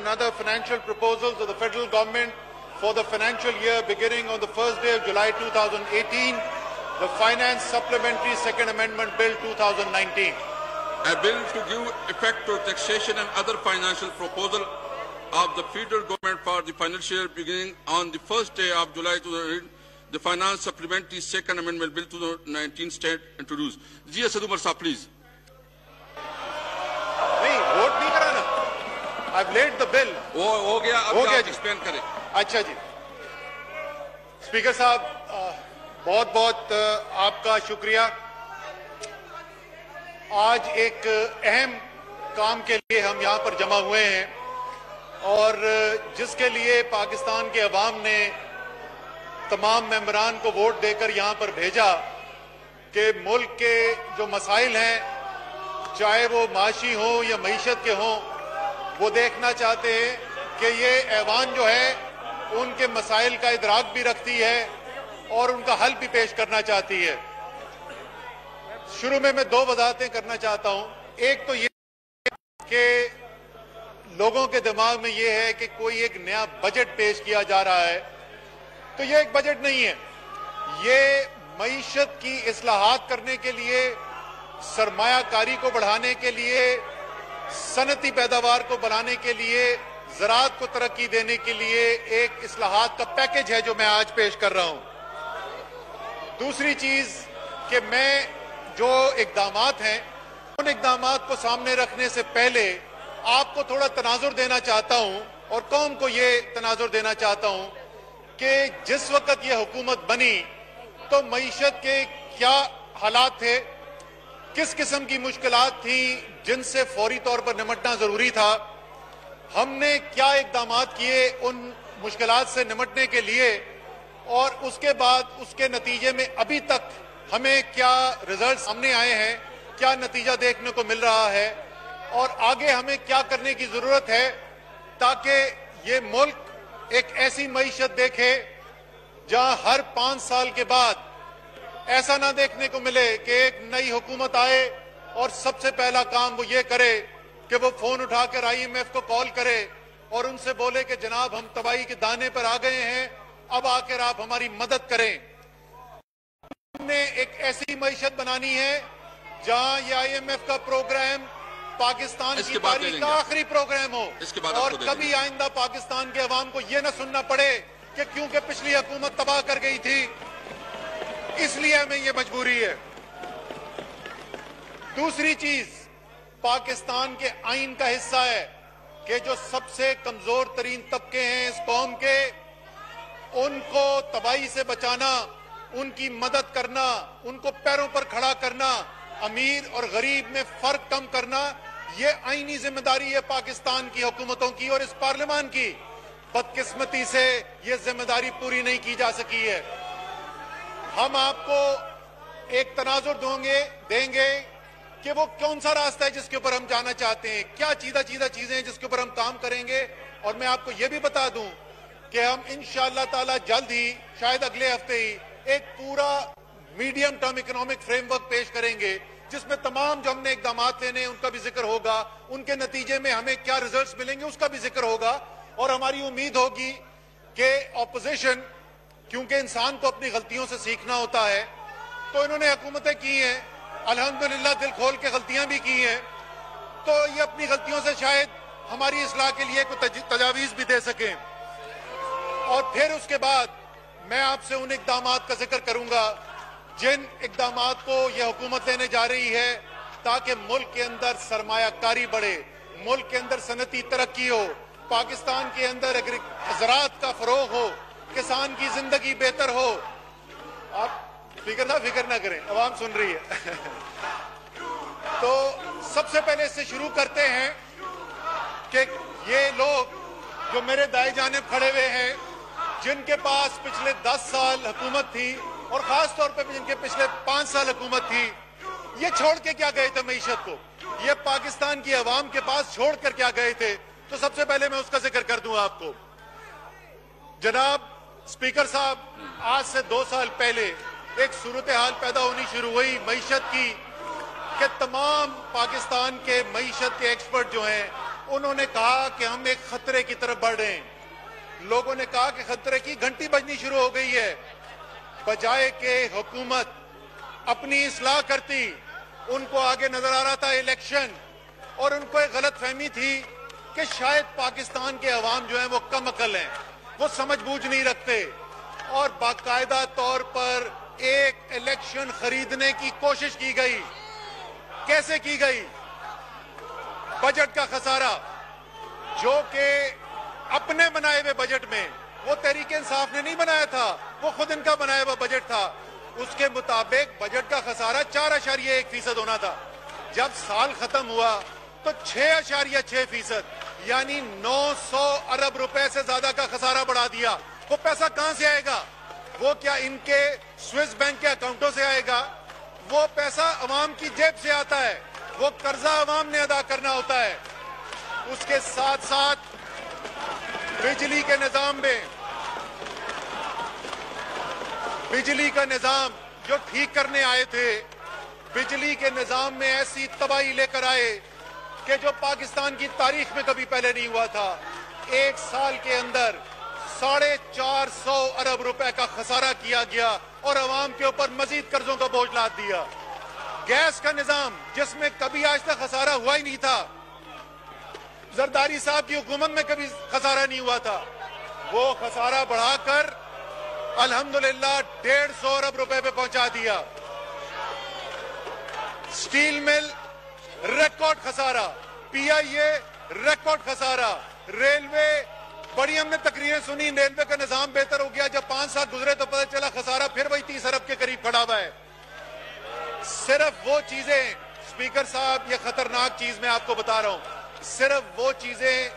other financial proposals of the federal government for the financial year beginning on the first day of July 2018, the Finance Supplementary Second Amendment Bill 2019. A bill to give effect to taxation and other financial proposal of the federal government for the financial year beginning on the first day of July 2018, the Finance Supplementary Second Amendment Bill 2019 stand introduced. जी असद उमर साहब please. नहीं vote नहीं कराना. I've laid the bill. वो हो गया. अब आप explain करें. अच्छा जी. स्पीकर साहब बहुत बहुत आपका शुक्रिया. आज एक अहम काम के लिए हम यहाँ पर जमा हुए हैं और जिसके लिए पाकिस्तान के अवाम ने तमाम मेंबरान को वोट देकर यहाँ पर भेजा कि मुल्क के जो मसाइल हैं, चाहे वो माशी हो या मईशत के हों, वो देखना चाहते हैं कि ये ऐवान जो है उनके मसाइल का इदराक भी रखती है और उनका हल भी पेश करना चाहती है. शुरू में मैं दो वजाहतें करना चाहता हूं. एक तो ये कि लोगों के दिमाग में ये है कि कोई एक नया बजट पेश किया जा रहा है, तो ये एक बजट नहीं है. ये मईशत की इस्लाहात करने के लिए, सरमायाकारी को बढ़ाने के लिए, सनती पैदावार को बढ़ाने के लिए, ज़राअत को तरक्की देने के लिए एक इस्लाहात का पैकेज है जो मैं आज पेश कर रहा हूं. दूसरी चीज कि मैं जो इक़दामात हैं उन इक़दामात को सामने रखने से पहले आपको थोड़ा तनाजुर देना चाहता हूं और कौम को ये तनाजुर देना चाहता हूं कि जिस वक्त ये हुकूमत बनी तो मईशत के क्या हालात थे, किस किस्म की मुश्किलात थी जिनसे फौरी तौर पर निमटना जरूरी था, हमने क्या इक़दामात किए उन मुश्किलात से निमटने के लिए, और उसके बाद उसके नतीजे में अभी तक हमें क्या रिजल्ट सामने आए हैं, क्या नतीजा देखने को मिल रहा है और आगे हमें क्या करने की जरूरत है ताकि ये मुल्क एक ऐसी मईशत देखे जहां हर 5 साल के बाद ऐसा ना देखने को मिले कि एक नई हुकूमत आए और सबसे पहला काम वो ये करे कि वो फोन उठाकर IMF को कॉल करे और उनसे बोले कि जनाब हम तबाही के दाने पर आ गए हैं, अब आकर आप हमारी मदद करें. हमने एक ऐसी मईशत बनानी है जहां ये IMF का प्रोग्राम पाकिस्तान की तारीख का आखिरी प्रोग्राम हो और कभी आइंदा पाकिस्तान के अवाम को ये न सुनना पड़े कि क्योंकि पिछली हुकूमत तबाह कर गई थी इसलिए हमें ये मजबूरी है. दूसरी चीज, पाकिस्तान के आइन का हिस्सा है कि जो सबसे कमजोर तरीन तबके हैं इस कौम के, उनको तबाही से बचाना, उनकी मदद करना, उनको पैरों पर खड़ा करना, अमीर और गरीब में फर्क कम करना, ये आईनी जिम्मेदारी है पाकिस्तान की हुकूमतों की और इस पार्लियामान की. बदकिस्मती से ये जिम्मेदारी पूरी नहीं की जा सकी है. हम आपको एक तनाजुर देंगे कि वो कौन सा रास्ता है जिसके ऊपर हम जाना चाहते हैं, क्या चीज़ा चीजें हैं जिसके ऊपर हम काम करेंगे. और मैं आपको ये भी बता दूं कि हम इंशाअल्लाह ताला जल्द ही, शायद अगले हफ्ते ही, एक पूरा मीडियम टर्म इकोनॉमिक फ्रेमवर्क पेश करेंगे जिसमें तमाम जो हमने इक़दामात लेने हैं उनका भी जिक्र होगा, उनके नतीजे में हमें क्या रिजल्ट्स मिलेंगे उसका भी जिक्र होगा. और हमारी उम्मीद होगी कि ऑपोजिशन, क्योंकि इंसान को अपनी गलतियों से सीखना होता है, तो इन्होंने हुकूमतें की हैं, अल्हम्दुलिल्लाह दिल खोल के गलतियां भी की हैं, तो ये अपनी गलतियों से शायद हमारी इस्लाह के लिए कोई तजावीज भी दे सकें. और फिर उसके बाद मैं आपसे उन इक़दामात का जिक्र करूंगा जिन इक़दामात को यह हुकूमत लेने जा रही है ताकि मुल्क के अंदर सरमायाकारी बढ़े, मुल्क के अंदर सनती तरक्की हो, पाकिस्तान के अंदर ज़राअत का फरोग हो, किसान की जिंदगी बेहतर हो. आप फिक्र ना करें, अवाम सुन रही है. तो सबसे पहले इससे शुरू करते हैं कि ये लोग जो मेरे दाएं जानिब खड़े हुए हैं, जिनके पास पिछले 10 साल हुकूमत थी और खास तौर पे जिनके पिछले 5 साल हुकूमत थी, ये छोड़ के क्या गए थे मईशत को, ये पाकिस्तान की अवाम के पास छोड़ कर क्या गए थे. तो सबसे पहले मैं उसका जिक्र कर दूं आपको. जनाब स्पीकर साहब, आज से 2 साल पहले एक सूरत हाल पैदा होनी शुरू हुई मईशत की कि तमाम पाकिस्तान के मईशत के एक्सपर्ट जो हैं उन्होंने कहा कि हम एक खतरे की तरफ बढ़ रहे हैं। लोगों ने कहा कि खतरे की घंटी बजनी शुरू हो गई है। बजाय के हुकूमत अपनी इस्लाह करती, उनको आगे नजर आ रहा था इलेक्शन, और उनको एक गलत फहमी थी कि शायद पाकिस्तान के अवाम जो है वो कम अकल हैं, वो समझ बूझ नहीं रखते, और बाकायदा तौर पर एक इलेक्शन खरीदने की कोशिश की गई। कैसे की गई? बजट का खसारा, जो कि अपने बनाए हुए बजट में, वो तहरीक इंसाफ ने नहीं बनाया था, वो खुद इनका बनाया हुआ बजट था, उसके मुताबिक बजट का खसारा 4.1% होना था। जब साल खत्म हुआ तो 6.6%, यानी 900 अरब रुपए से ज्यादा का खसारा बढ़ा दिया। वो पैसा कहां से आएगा? वो क्या इनके स्विस बैंक के अकाउंटों से आएगा? वो पैसा अवाम की जेब से आता है, वो कर्जा अवाम ने अदा करना होता है। उसके साथ साथ बिजली के निजाम में, बिजली का निजाम जो ठीक करने आए थे, बिजली के निजाम में ऐसी तबाही लेकर आए कि जो पाकिस्तान की तारीख में कभी पहले नहीं हुआ था। एक साल के अंदर 450 अरब रुपए का खसारा किया गया और अवाम के ऊपर मजीद कर्जों का बोझ लाद दिया। गैस का निजाम, जिसमें कभी आज तक खसारा हुआ ही नहीं था, जरदारी साहब की हुकूमत में कभी खसारा नहीं हुआ था, वो खसारा बढ़ाकर अल्हम्दुलिल्लाह 150 अरब रुपए पे पहुंचा दिया। स्टील मिल रिकॉर्ड खसारा, पीआईए रिकॉर्ड खसारा, रेलवे, बड़ी हमने तकरीरें सुनी, रेलवे का निजाम बेहतर हो गया। जब 5 साल गुजरे तो पता चला खसारा फिर वही 30 अरब के करीब खड़ा हुआ है। सिर्फ वो चीजें, स्पीकर साहब, ये खतरनाक चीज मैं आपको बता रहा हूं, सिर्फ वो चीजें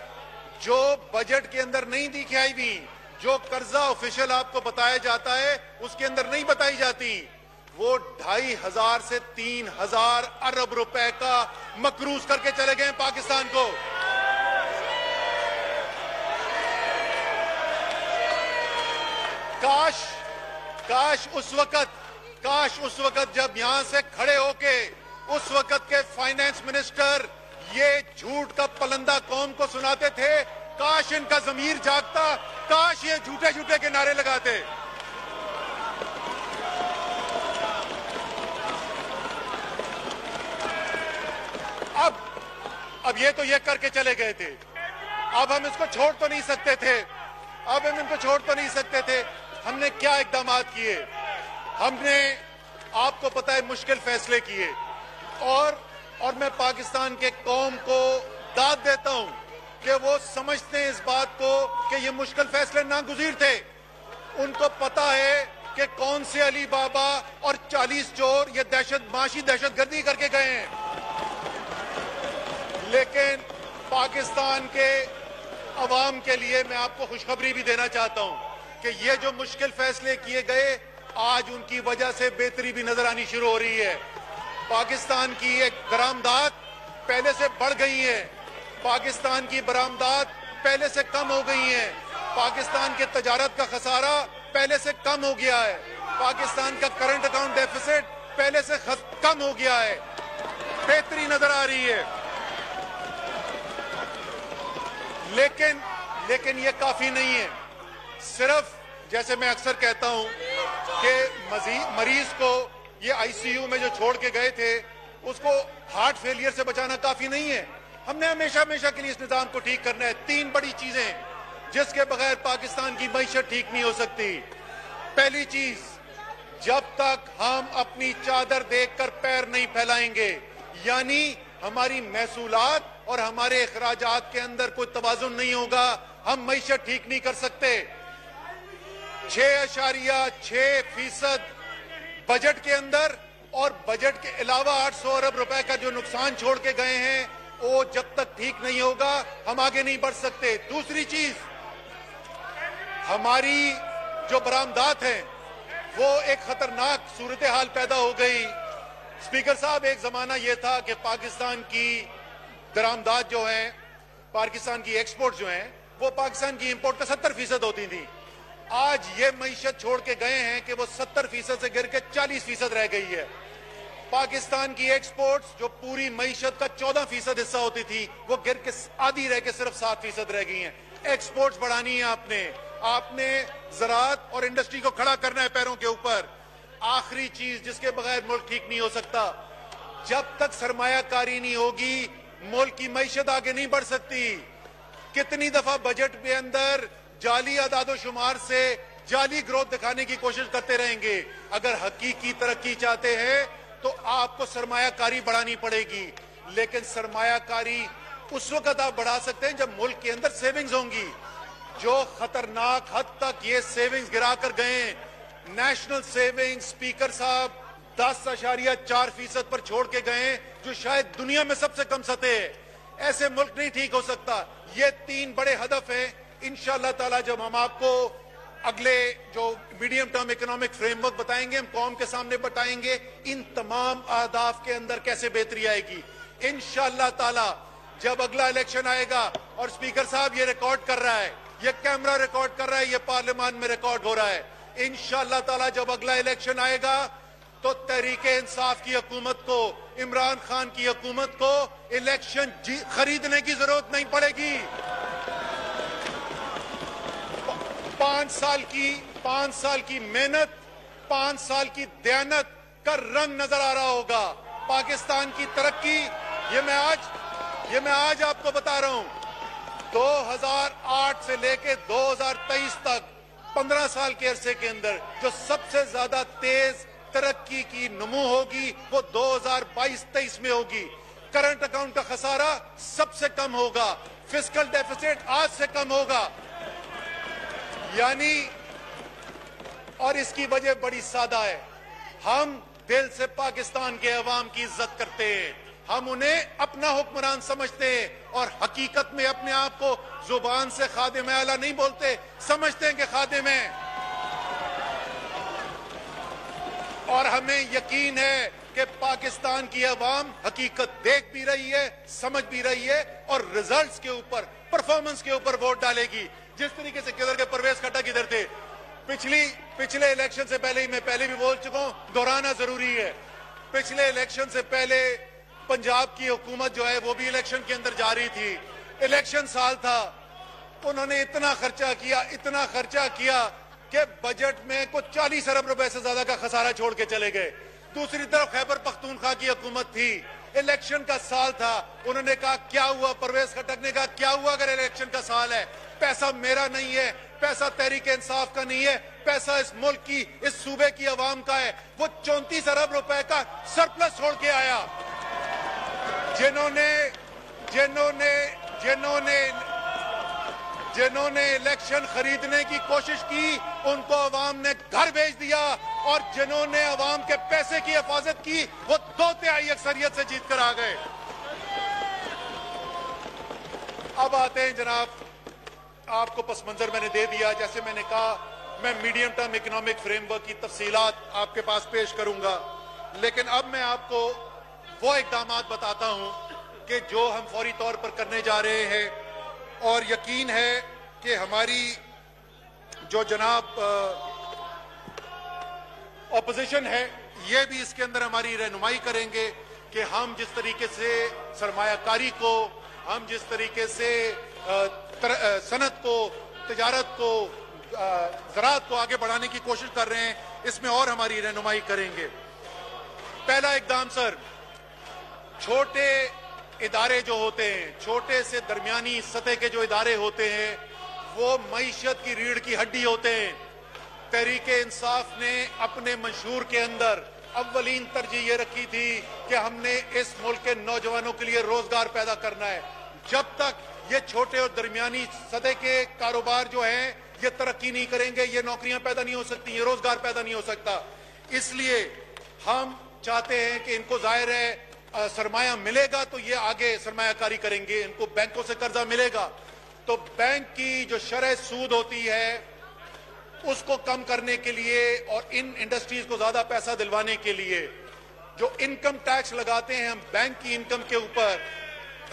जो बजट के अंदर नहीं दिखाई हुई, जो कर्जा ऑफिशियल आपको बताया जाता है उसके अंदर नहीं बताई जाती, वो 2500 से 3000 अरब रुपए का मकरूज करके चले गए पाकिस्तान को। काश उस वक्त जब यहां से खड़े होके उस वक्त के फाइनेंस मिनिस्टर ये झूठ का पलंदा कौम को सुनाते थे, काश इनका जमीर जागता, काश ये झूठे झूठे के नारे लगाते। अब ये तो ये करके चले गए थे, अब हम इसको छोड़ तो नहीं सकते थे, अब हम इनको छोड़ तो नहीं सकते थे। हमने क्या इकदाम किए? हमने, आपको पता है, मुश्किल फैसले किए, और मैं पाकिस्तान के कौम को दाद देता हूं कि वो समझते हैं इस बात को कि ये मुश्किल फैसले नागुज़ीर थे। उनको पता है कि कौन से अली बाबा और 40 चोर ये माशी दहशतगर्दी करके गए हैं, लेकिन पाकिस्तान के अवाम के लिए मैं आपको खुशखबरी भी देना चाहता हूं कि ये जो मुश्किल फैसले किए गए, आज उनकी वजह से बेहतरी भी नजर आनी शुरू हो रही है। पाकिस्तान की एक बरामदात पहले से बढ़ गई है, पाकिस्तान की बरामदात पहले से कम हो गई है, पाकिस्तान के तजारत का खसारा पहले से कम हो गया है, पाकिस्तान का करंट अकाउंट डेफिसिट पहले से कम हो गया है, बेहतरी नजर आ रही है। लेकिन ये काफी नहीं है। सिर्फ, जैसे मैं अक्सर कहता हूं कि मरीज को ये आईसीयू में जो छोड़ के गए थे, उसको हार्ट फेलियर से बचाना काफी नहीं है। हमने हमेशा के लिए इस निजाम को ठीक करना है। 3 बड़ी चीजें जिसके बगैर पाकिस्तान की मईशत ठीक नहीं हो सकती। पहली चीज, जब तक हम अपनी चादर देखकर पैर नहीं फैलाएंगे, यानी हमारी महसूलात और हमारे अखराजात के अंदर कोई तवाजुन नहीं होगा, हम मईशत ठीक नहीं कर सकते। 6.6% बजट के अंदर, और बजट के अलावा 800 अरब रुपए का जो नुकसान छोड़ के गए हैं, वो जब तक ठीक नहीं होगा हम आगे नहीं बढ़ सकते। दूसरी चीज, हमारी जो बरामदात हैं वो एक खतरनाक सूरत हाल पैदा हो गई। स्पीकर साहब, एक जमाना यह था कि पाकिस्तान की बरामदात जो है, पाकिस्तान की एक्सपोर्ट जो है, वो पाकिस्तान की इंपोर्ट का 70% होती थी। आज ये मईशत छोड़ के गए हैं कि वो 70% से गिर के 40% रह गई है। पाकिस्तान की एक्सपोर्ट्स जो पूरी मईशत का 14% हिस्सा होती थी, वो गिर के आधी रह के सिर्फ 7% रह गई हैं। एक्सपोर्ट्स बढ़ानी है आपने ज़राअत और इंडस्ट्री को खड़ा करना है पैरों के ऊपर। आखिरी चीज जिसके बगैर मुल्क ठीक नहीं हो सकता, जब तक सरमायाकारी नहीं होगी मुल्क की मईशत आगे नहीं बढ़ सकती। कितनी दफा बजट के अंदर जाली आदादोशुमार से जाली ग्रोथ दिखाने की कोशिश करते रहेंगे। अगर हकीकी तरक्की चाहते हैं तो आपको सरमायाकारी बढ़ानी पड़ेगी, लेकिन सरमायाकारी उस वक्त आप बढ़ा सकते हैं जब मुल्क के अंदर सेविंग्स होंगी। जो खतरनाक हद तक ये सेविंग्स गिरा कर गए, नेशनल सेविंग्स स्पीकर साहब 10.4% पर छोड़ के गए, जो शायद दुनिया में सबसे कम सतह है। ऐसे मुल्क नहीं ठीक हो सकता। ये 3 बड़े हदफ हैं। इंशाअल्लाह ताला जब हम आपको अगले जो मीडियम टर्म इकोनॉमिक फ्रेमवर्क बताएंगे, हम कौम के सामने बताएंगे इन तमाम अहदाफ के अंदर कैसे बेहतरी आएगी। इंशाअल्लाह ताला जब अगला इलेक्शन आएगा, और स्पीकर साहब ये रिकॉर्ड कर रहा है, ये कैमरा रिकॉर्ड कर रहा है, ये पार्लियामान में रिकॉर्ड हो रहा है, इंशाअल्लाह ताला जब अगला इलेक्शन आएगा तो तहरीके इंसाफ की हुकूमत को, इमरान खान की हुकूमत को इलेक्शन खरीदने की जरूरत नहीं पड़ेगी। 5 साल की मेहनत, 5 साल की दयानत का रंग नजर आ रहा होगा। पाकिस्तान की तरक्की, ये मैं आज आपको बता रहा हूं, 2008 से लेके 2023 तक 15 साल के अरसे के अंदर जो सबसे ज्यादा तेज तरक्की की नमू होगी वो 2022-23 में होगी। करंट अकाउंट का खसारा सबसे कम होगा, फिस्कल डेफिसिट आज से कम होगा। यानी, और इसकी वजह बड़ी सादा है, हम दिल से पाकिस्तान के अवाम की इज्जत करते हैं, हम उन्हें अपना हुक्मरान समझते हैं, और हकीकत में अपने आप को जुबान से खादिम आला नहीं बोलते, समझते हैं कि खादिम है। और हमें यकीन है कि पाकिस्तान की अवाम हकीकत देख भी रही है, समझ भी रही है, और रिजल्ट्स के ऊपर, परफॉर्मेंस के ऊपर वोट डालेगी। जिस तरीके से किधर के परवेज खट्टा किधर थे पिछले इलेक्शन से पहले ही, मैं पहले भी बोल चुका हूं, दोहराना जरूरी है। पिछले इलेक्शन से पहले पंजाब की हुकूमत जो है वो भी इलेक्शन के अंदर जा रही थी, इलेक्शन साल था, उन्होंने इतना खर्चा किया कि बजट में कुछ 40 अरब रुपए से ज्यादा का खसारा छोड़ के चले गए। दूसरी तरफ खैबर पख्तूनख्वा की हुकूमत थी, इलेक्शन का साल था, उन्होंने कहा क्या हुआ, परवेज खट्टक ने कहा क्या हुआ अगर इलेक्शन का साल है, पैसा मेरा नहीं है, पैसा तहरीक इंसाफ का नहीं है, पैसा इस मुल्क की, इस सूबे की अवाम का है। वो 34 अरब रुपए का सरप्लस छोड़ के आया। जिन्होंने इलेक्शन खरीदने की कोशिश की उनको अवाम ने घर भेज दिया, और जिन्होंने अवाम के पैसे की हिफाजत की वो 2/3 अक्सरियत से जीत कर आ गए। अब आते हैं जनाब, आपको पस मंजर मैंने दे दिया। जैसे मैंने कहा, मैं मीडियम टर्म इकोनॉमिक फ्रेमवर्क की तफसीलात आपके पास पेश करूंगा, लेकिन अब मैं आपको वो इकदाम बताता हूं कि जो हम फौरी तौर पर करने जा रहे हैं, और यकीन है कि हमारी जो जनाब ऑपोजिशन है ये भी इसके अंदर हमारी रहनुमाई करेंगे कि हम जिस तरीके से सरमायाकारी को, हम जिस तरीके से सनत को, तिजारत को, ज़राअत को आगे बढ़ाने की कोशिश कर रहे हैं, इसमें और हमारी रहनुमाई करेंगे। पहला इकदाम सर, छोटे इदारे जो होते हैं, छोटे से दरमियानी सतह के जो इदारे होते हैं, वो मईशत की रीढ़ की हड्डी होते हैं। तहरीके इंसाफ ने अपने मंशूर के अंदर अव्वलीन तरजीह ये रखी थी कि हमने इस मुल्क के नौजवानों के लिए रोजगार पैदा करना है। जब तक ये छोटे और दरमियानी सतह के कारोबार जो हैं ये तरक्की नहीं करेंगे, ये नौकरियां पैदा नहीं हो सकती, ये रोजगार पैदा नहीं हो सकता। इसलिए हम चाहते हैं कि इनको जाहिर है सरमाया मिलेगा तो ये आगे सरमायाकारी करेंगे, इनको बैंकों से कर्जा मिलेगा तो बैंक की जो शरह सूद होती है उसको कम करने के लिए और इन इंडस्ट्रीज को ज्यादा पैसा दिलवाने के लिए जो इनकम टैक्स लगाते हैं हम बैंक की इनकम के ऊपर,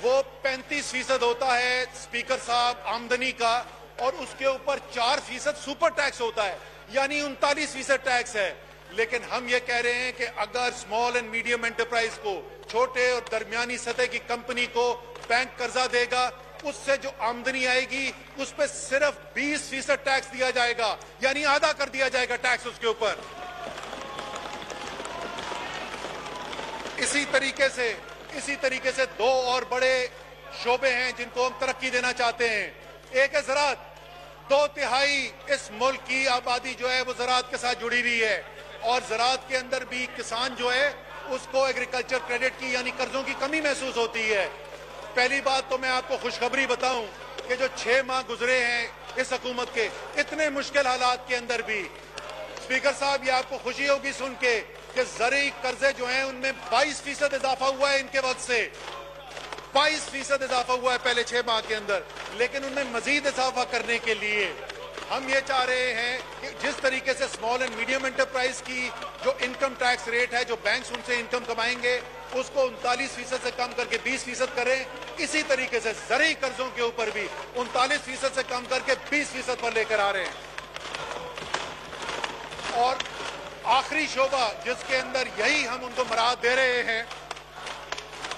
वो 35% होता है स्पीकर साहब आमदनी का, और उसके ऊपर 4% सुपर टैक्स होता है, यानी 39% टैक्स है। लेकिन हम ये कह रहे हैं कि अगर स्मॉल एंड मीडियम एंटरप्राइज को, छोटे और दरमियानी सतह की कंपनी को बैंक कर्जा देगा, उससे जो आमदनी आएगी उस पर सिर्फ 20% टैक्स दिया जाएगा, यानी आधा कर दिया जाएगा टैक्स उसके ऊपर। इसी तरीके से दो और बड़े शोबे हैं जिनको हम तरक्की देना चाहते हैं। एक है ज़राअत। 2/3 इस मुल्क की आबादी जो है वो ज़राअत के साथ जुड़ी हुई है, और ज़राअत के अंदर भी किसान जो है उसको एग्रीकल्चर क्रेडिट की यानी कर्जों की कमी महसूस होती है। पहली बात तो मैं आपको खुशखबरी बताऊं कि जो 6 माह गुजरे हैं इस हुकूमत के, इतने मुश्किल हालात के अंदर भी, स्पीकर साहब ये आपको खुशी होगी सुन के कि ज़रूरी कर्जे जो हैं उनमें 22% इजाफा हुआ है इनके वक्त से। 22% इजाफा हुआ है पहले 6 माह के अंदर। लेकिन उनमें मजीद इजाफा करने के लिए हम ये चाह रहे हैं कि जिस तरीके से स्मॉल एंड मीडियम एंटरप्राइज की जो इनकम टैक्स रेट है, जो बैंक्स उनसे इनकम कमाएंगे, उसको 39% से कम करके 20% करें। इसी तरीके से ज़रूरी कर्जों के ऊपर भी 39% से कम करके 20% पर लेकर आ रहे हैं। और आखिरी शोबा जिसके अंदर यही हम उनको मराहत दे रहे हैं,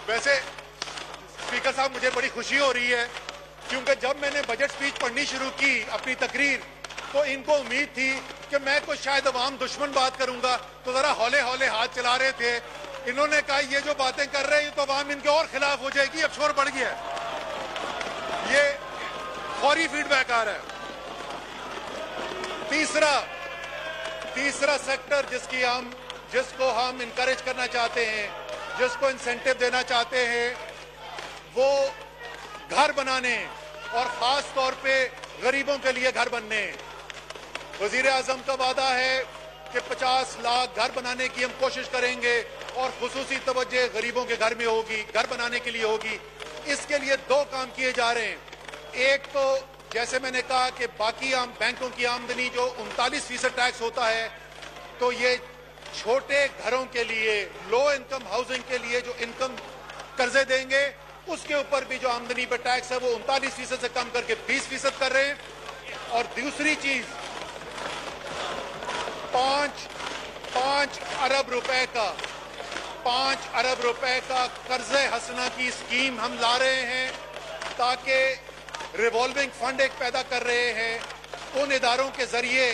वैसे स्पीकर साहब मुझे बड़ी खुशी हो रही है क्योंकि जब मैंने बजट स्पीच पढ़नी शुरू की अपनी तकरीर, तो इनको उम्मीद थी कि मैं कुछ शायद अवाम दुश्मन बात करूंगा, तो जरा हौले हौले हाथ चला रहे थे। इन्होंने कहा ये जो बातें कर रहे हैं तो अवाम इनके और खिलाफ हो जाएगी, अब शोर बढ़ गया है। ये फौरी फीडबैक आ रहा है। तीसरा सेक्टर जिसको हम इनकरेज करना चाहते हैं, जिसको इंसेंटिव देना चाहते हैं, वो घर बनाने और खास तौर पे गरीबों के लिए घर बनने। वजीर आजम का वादा है कि 50 लाख घर बनाने की हम कोशिश करेंगे और खुसूसी तवज्जो गरीबों के घर में होगी, घर बनाने के लिए होगी। इसके लिए 2 काम किए जा रहे हैं। एक तो जैसे मैंने कहा कि बाकी बैंकों की आमदनी जो 39% टैक्स होता है, तो ये छोटे घरों के लिए, लो इनकम हाउसिंग के लिए जो इनकम कर्जे देंगे उसके ऊपर भी जो आमदनी पर टैक्स है वो 39% से कम करके 20% कर रहे हैं। और दूसरी चीज 5 अरब रुपए का कर्जे हसना की स्कीम हम ला रहे हैं, ताकि रिवॉल्विंग फंड एक पैदा कर रहे हैं। उन इदारों के जरिए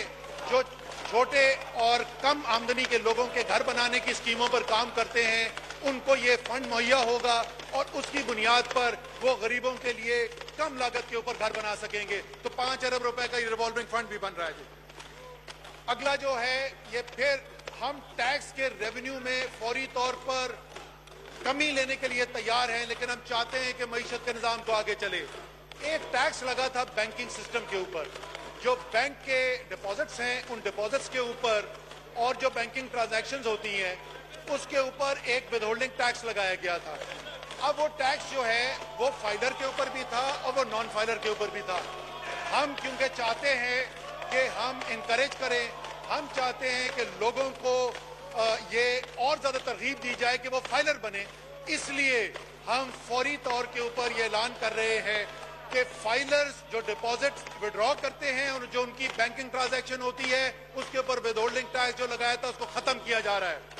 जो छोटे और कम आमदनी के लोगों के घर बनाने की स्कीमों पर काम करते हैं, उनको ये फंड मुहैया होगा और उसकी बुनियाद पर वो गरीबों के लिए कम लागत के ऊपर घर बना सकेंगे। तो 5 अरब रुपए का ये रिवॉल्विंग फंड भी बन रहा है। अगला जो है ये फिर हम टैक्स के रेवेन्यू में फौरी तौर पर कमी लेने के लिए तैयार हैं, लेकिन हम चाहते हैं कि मईशत के निजाम को आगे चले। एक टैक्स लगा था बैंकिंग सिस्टम के ऊपर, जो बैंक के डिपॉजिट्स हैं उन डिपॉजिट्स के ऊपर और जो बैंकिंग ट्रांजैक्शंस होती हैं उसके ऊपर एक विदहोल्डिंग टैक्स लगाया गया था। अब वो टैक्स जो है वो फाइलर के ऊपर भी था और वो नॉन फाइलर के ऊपर भी था। हम क्योंकि चाहते हैं कि हम इनकरेज करें, हम चाहते हैं कि लोगों को ये और ज्यादा तरगीब दी जाए कि वो फाइलर बने, इसलिए हम फौरी तौर के ऊपर ये ऐलान कर रहे हैं कि फाइलर्स जो डिपॉजिट विड्रॉ करते हैं और जो उनकी बैंकिंग ट्रांजैक्शन होती है उसके ऊपर विदहोल्डिंग टैक्स जो लगाया था उसको खत्म किया जा रहा है।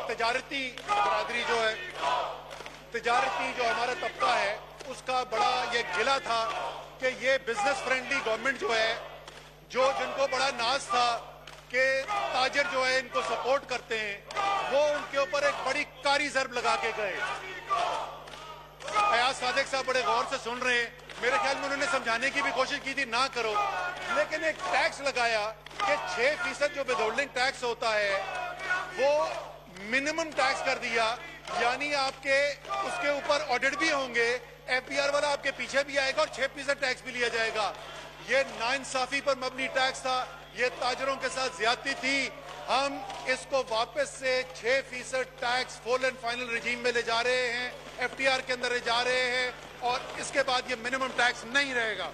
तजारती बरादरी जो है, तजारती जो हमारा तबका है, उसका बड़ा ये गिला था कि ये बिजनेस फ्रेंडली गवर्नमेंट जो है, जो जिनको बड़ा नाज था कि ताजर जो है इनको सपोर्ट करते हैं, वो उनके ऊपर एक बड़ी कारी ज़र्ब लगा के गए। फयाज सादिक साहब बड़े गौर से सुन रहे हैं, मेरे ख्याल में उन्होंने समझाने की भी कोशिश की थी ना करो, लेकिन एक टैक्स लगाया कि 6% जो विदहोल्डिंग टैक्स होता है वो मिनिमम टैक्स कर दिया, यानी आपके उसके ऊपर ऑडिट भी होंगे, एफबीआर वाला आपके पीछे भी आएगा और 6% टैक्स भी लिया जाएगा। ये नाइंसाफी पर मबनी टैक्स था, ये ताजरों के साथ ज्यादती थी। हम इसको वापस से 6% tax full and final regime में ले जा रहे हैं, एफटीआर के अंदर ले जा रहे हैं, और इसके बाद ये मिनिमम टैक्स नहीं रहेगा।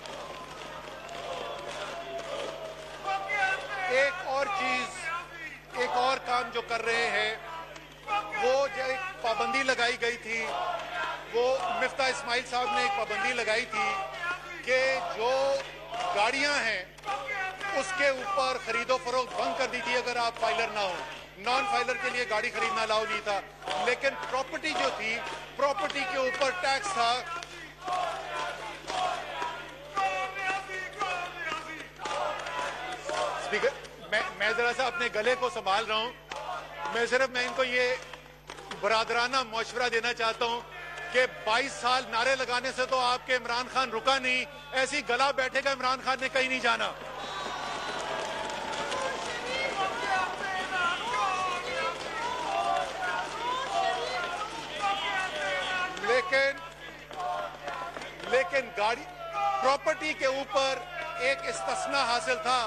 एक और चीज, एक और काम जो कर रहे हैं, वो जो एक पाबंदी लगाई गई थी, वो मिफ्ता इस्माइल साहब ने एक पाबंदी लगाई थी कि जो गाड़ियां हैं उसके ऊपर खरीदो फरोख्त बंद कर दी थी अगर आप फाइलर ना हो। नॉन फाइलर के लिए गाड़ी खरीदना अलाउ नहीं था, लेकिन प्रॉपर्टी जो थी, प्रॉपर्टी के ऊपर टैक्स था। स्पीकर, मैं जरा सा अपने गले को संभाल रहा हूं। मैं इनको ये बरादराना मशवरा देना चाहता हूं कि 22 साल नारे लगाने से तो आपके इमरान खान रुका नहीं, ऐसी गला बैठेगा इमरान खान ने कहीं नहीं जाना। लेकिन गाड़ी प्रॉपर्टी के ऊपर एक इस्तिस्ना हासिल था,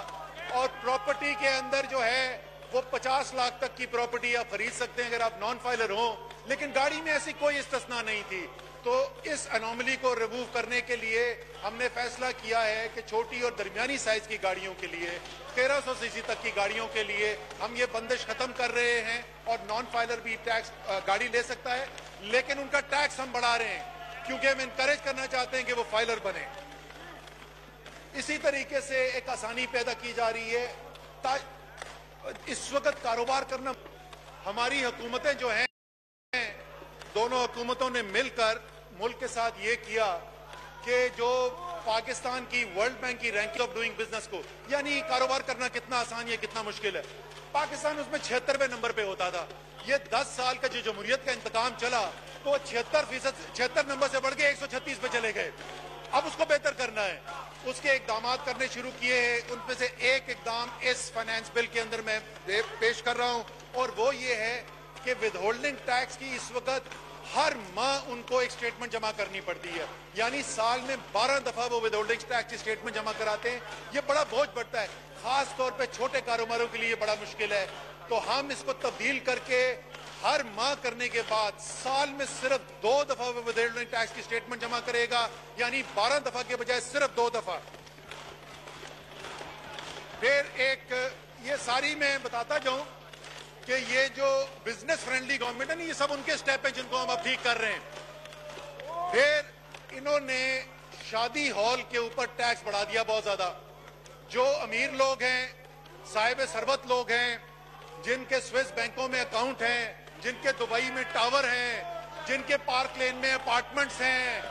और प्रॉपर्टी के अंदर जो है वो 50 लाख तक की प्रॉपर्टी आप खरीद सकते हैं अगर आप नॉन फाइलर हो, लेकिन गाड़ी में ऐसी कोई इस्तिस्ना नहीं थी। तो इस अनोमली को रिमूव करने के लिए हमने फैसला किया है कि छोटी और दरमियानी साइज की गाड़ियों के लिए, 1300 सीसी तक की गाड़ियों के लिए हम ये बंदिश खत्म कर रहे हैं, और नॉन फाइलर भी टैक्स गाड़ी ले सकता है, लेकिन उनका टैक्स हम बढ़ा रहे हैं क्योंकि हम इनकरेज करना चाहते हैं कि वो फाइलर बने। इसी तरीके से एक आसानी पैदा की जा रही है। इस वक्त कारोबार करना, हमारी हुकूमतें जो हैं, दोनों हुकूमतों ने मिलकर मुल्क के साथ ये किया कि जो पाकिस्तान की वर्ल्ड बैंक की रैंकिंग ऑफ डूइंग बिजनेस को, यानी कारोबार करना कितना आसान है कितना मुश्किल है, पाकिस्तान उसमें 76वें नंबर पे होता था। ये 10 साल का जो जमहूरियत का इंतकाम चला तो 76 नंबर से बढ़ के 136 पे चले गए। अब उसको बेहतर करना है, उसके इकदाम करने शुरू किए हैं। उनमें से एक इकदाम इस फाइनेंस बिल के अंदर मैं पेश कर रहा हूं, और वो ये है कि विदहोल्डिंग टैक्स की इस वक्त हर माह उनको एक स्टेटमेंट जमा करनी पड़ती है, यानी साल में 12 दफा वो विदहोल्डिंग टैक्स की स्टेटमेंट जमा कराते हैं। ये बड़ा बोझ बढ़ता है, खास तौर पे छोटे कारोबारों के लिए बड़ा मुश्किल है। तो हम इसको तब्दील करके हर माह करने के बाद साल में सिर्फ 2 दफा वो विदहोल्डिंग टैक्स की स्टेटमेंट जमा करेगा, यानी 12 दफा के बजाय सिर्फ 2 दफा। फिर एक ये सारी मैं बताता जाऊं कि ये जो बिजनेस फ्रेंडली गवर्नमेंट है ना, ये सब उनके स्टेप हैं जिनको हम अब ठीक कर रहे हैं। फिर इन्होंने शादी हॉल के ऊपर टैक्स बढ़ा दिया बहुत ज्यादा। जो अमीर लोग हैं, साहिब सरबत लोग हैं, जिनके स्विस बैंकों में अकाउंट हैं, जिनके दुबई में टावर हैं, जिनके पार्क लेन में अपार्टमेंट्स हैं,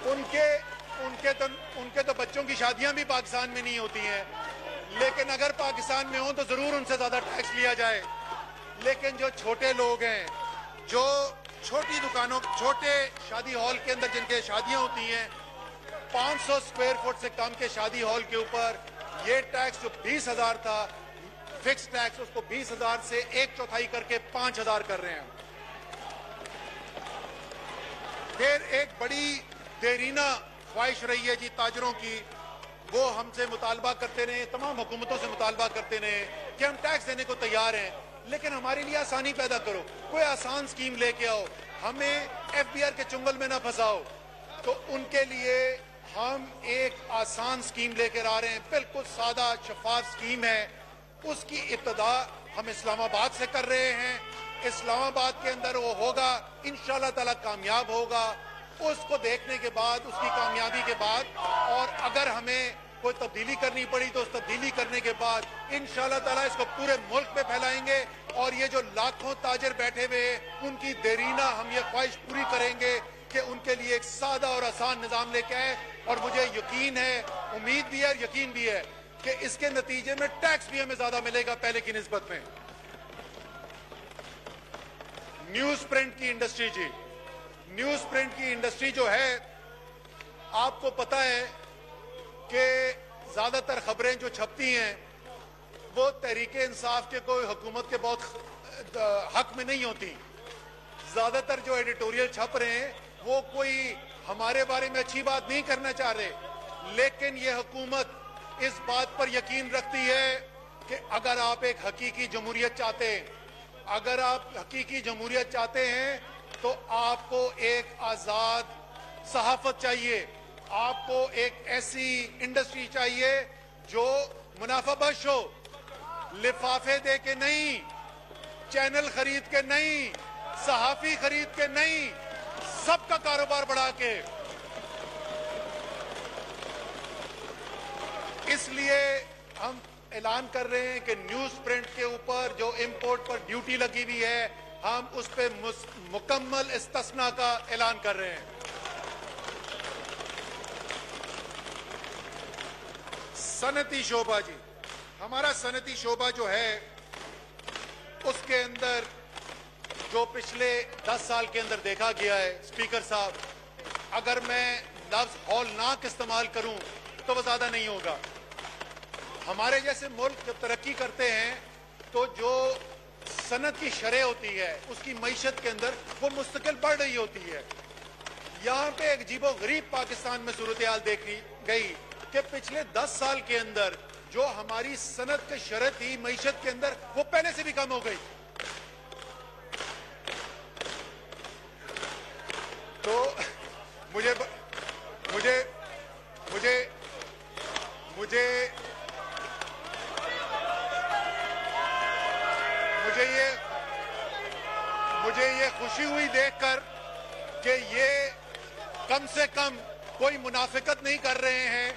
उनके तो बच्चों की शादियां भी पाकिस्तान में नहीं होती हैं, लेकिन अगर पाकिस्तान में हो तो जरूर उनसे ज्यादा टैक्स लिया जाए। लेकिन जो छोटे लोग हैं, जो छोटी दुकानों, छोटे शादी हॉल के अंदर जिनके शादियां होती हैं, 500 स्क्वायर फुट से कम के शादी हॉल के ऊपर ये टैक्स जो 20,000 था फिक्स टैक्स, उसको 20,000 से 1/4 करके 5,000 कर रहे हैं। फिर एक बड़ी देरीना ख्वाहिश रही है जी ताजरों की, वो हमसे मुतालबा करते रहे, तमाम हुकूमतों से मुतालबा करते रहे कि हम टैक्स देने को तैयार हैं, लेकिन हमारे लिए आसानी पैदा करो, कोई आसान स्कीम लेके आओ, हमें FBR के चुंगल में ना फंसाओ। तो उनके लिए हम एक आसान स्कीम लेकर आ रहे हैं, बिल्कुल सादा शफाफ स्कीम है। उसकी इब्तिदा हम इस्लामाबाद से कर रहे हैं। इस्लामाबाद के अंदर वो होगा, इंशाअल्लाह ताला कामयाब होगा। उसको देखने के बाद, उसकी कामयाबी के बाद, और अगर हमें कोई तब्दीली करनी पड़ी तो उस तब्दीली करने के बाद इंशाअल्लाह ताला इसको पूरे मुल्क में फैलाएंगे। और ये जो लाखों ताजर बैठे हुए हैं, उनकी देरीना हम ये ख्वाहिश पूरी करेंगे कि उनके लिए एक सादा और आसान निजाम लेके आए। और मुझे यकीन है, उम्मीद भी है, यकीन भी है कि इसके नतीजे में टैक्स भी हमें ज्यादा मिलेगा पहले की निस्बत में। न्यूज प्रिंट की इंडस्ट्री जी, न्यूज प्रिंट की इंडस्ट्री जो है, आपको पता है कि ज्यादातर खबरें जो छपती हैं वो तहरीके इंसाफ के कोई हुकूमत के बहुत हक में नहीं होती। ज्यादातर जो एडिटोरियल छप रहे हैं वो कोई हमारे बारे में अच्छी बात नहीं करना चाह रहे, लेकिन ये हुकूमत इस बात पर यकीन रखती है कि अगर आप एक हकीकी जमहूरियत चाहते हैं, अगर आप हकीकी जमहूरियत चाहते हैं तो आपको एक आजाद सहाफत चाहिए, आपको एक ऐसी इंडस्ट्री चाहिए जो मुनाफाबख्श हो, लिफाफे दे के नहीं, चैनल खरीद के नहीं, सहाफी खरीद के नहीं, सबका कारोबार बढ़ा के। इसलिए हम ऐलान कर रहे हैं कि न्यूज प्रिंट के ऊपर जो इंपोर्ट पर ड्यूटी लगी हुई है, हम उस पे मुकम्मल इस्तिस्ना का ऐलान कर रहे हैं। सनती शोबा जी, हमारा सनती शोबा जो है उसके अंदर जो पिछले 10 साल के अंदर देखा गया है, स्पीकर साहब, अगर मैं लफ्ज हौलनाक इस्तेमाल करूं तो वो ज्यादा नहीं होगा। हमारे जैसे मुल्क जब तरक्की करते हैं तो जो सनत की शरह होती है उसकी मईशत के अंदर वो मुस्तकिल बढ़ रही होती है। यहाँ पे एक अजीबो गरीब पाकिस्तान में सूरत हाल देखी गई कि पिछले 10 साल के अंदर जो हमारी सनत की शरह थी मईशत के अंदर, वो पहले से भी कम हो गई। तो मुझे मुझे मुझे मुझे मुझे ये खुशी हुई देखकर कि ये कम से कम कोई मुनाफिकत नहीं कर रहे हैं।